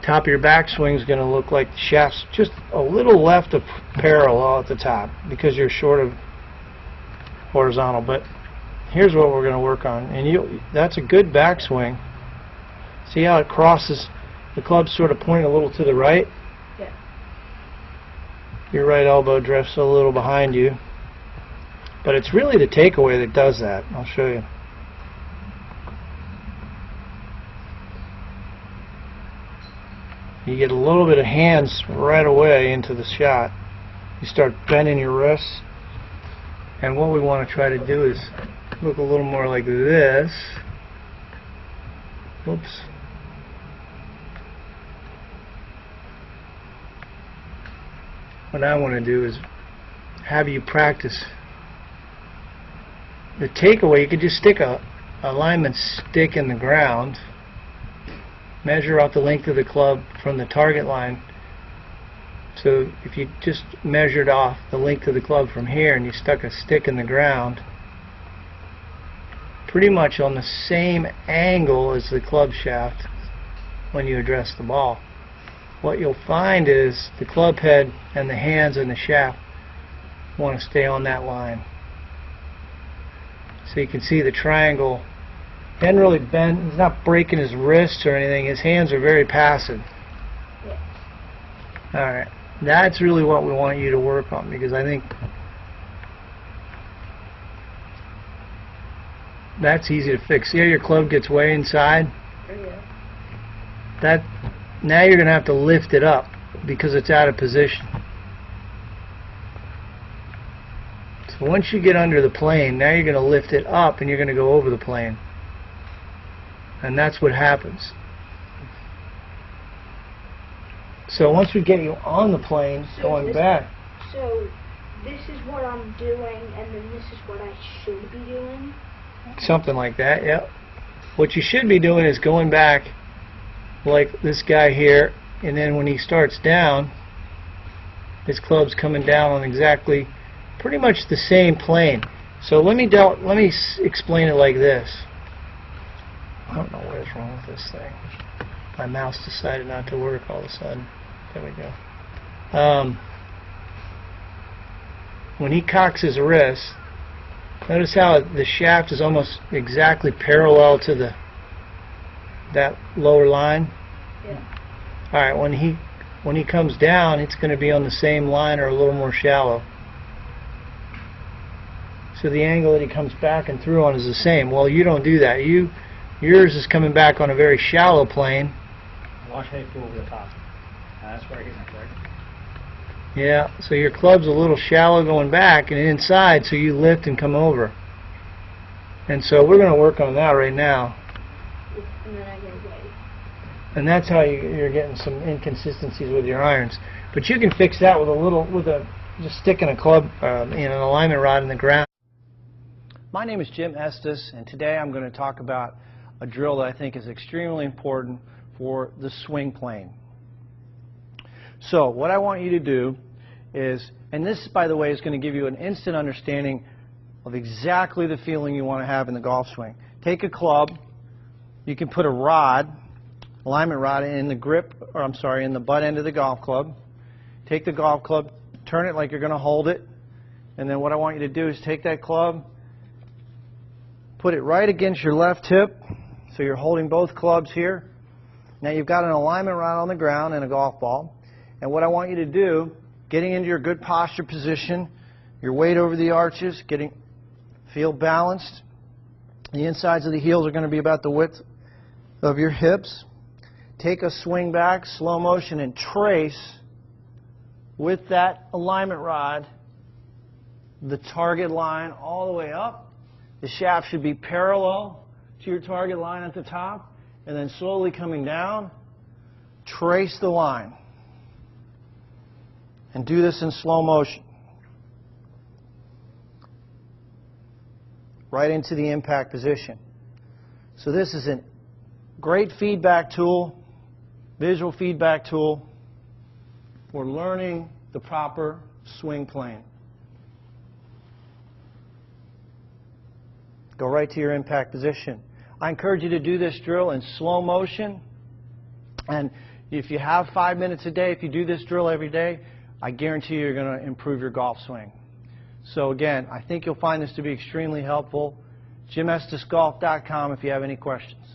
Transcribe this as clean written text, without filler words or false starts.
top of your backswing is going to look like the shaft's just a little left of parallel at the top because you're short of horizontal. But here's what we're going to work on, and that's a good backswing. See how it crosses? The club's sort of pointing a little to the right. Yeah. Your right elbow drifts a little behind you, but it's really the takeaway that does that. I'll show you. You get a little bit of hands right away into the shot. You start bending your wrists, and what we want to try to do is look a little more like this. Oops. What I want to do is have you practice the takeaway. You could just stick a alignment stick in the ground, measure out the length of the club from the target line. So if you just measured off the length of the club from here and you stuck a stick in the ground pretty much on the same angle as the club shaft when you address the ball, what you'll find is the club head and the hands and the shaft want to stay on that line. So you can see the triangle didn't really bend. He's not breaking his wrists or anything. His hands are very passive. Yeah. Alright, that's really what we want you to work on, because I think that's easy to fix. See how your club gets way inside? Yeah. Now you're going to have to lift it up because it's out of position. So once you get under the plane, now you're going to lift it up and you're going to go over the plane. And that's what happens. So once we get you on the plane, going back. So this is what I'm doing, and then this is what I should be doing? Something like that, yep. What you should be doing is going back like this guy here, and then when he starts down, his club's coming down on exactly pretty much the same plane. So let me explain it like this. I don't know what is wrong with this thing. My mouse decided not to work all of a sudden. There we go. When he cocks his wrist, notice how the shaft is almost exactly parallel to that lower line. Yeah. Alright, when he comes down, it's going to be on the same line or a little more shallow. So the angle that he comes back and through on is the same. Well, you don't do that. Yours is coming back on a very shallow plane. Watch how you go over the top. That's where I get my correct. Yeah, so your club's a little shallow going back and inside, so you lift and come over. And so we're going to work on that right now. And then I get away. And that's how you're getting some inconsistencies with your irons. But you can fix that with just sticking a club in an alignment rod in the ground. My name is Jim Estes, and today I'm going to talk about a drill that I think is extremely important for the swing plane. So what I want you to do is, and this by the way is going to give you an instant understanding of exactly the feeling you want to have in the golf swing. Take a club, you can put a rod, alignment rod in the grip, or I'm sorry, in the butt end of the golf club. Take the golf club, turn it like you're going to hold it, and then what I want you to do is take that club, put it right against your left hip, so you're holding both clubs here. Now you've got an alignment rod on the ground and a golf ball, and what I want you to do, getting into your good posture position, your weight over the arches, feel balanced. The insides of the heels are going to be about the width of your hips. Take a swing back, slow motion, and trace with that alignment rod the target line all the way up. The shaft should be parallel to your target line at the top, and then slowly coming down, trace the line. And do this in slow motion. Right into the impact position. So this is a great feedback tool, visual feedback tool for learning the proper swing plane. Go right to your impact position. I encourage you to do this drill in slow motion And if you have 5 minutes a day, if you do this drill every day, I guarantee you're going to improve your golf swing. So again, I think you'll find this to be extremely helpful. JimEstesGolf.com if you have any questions.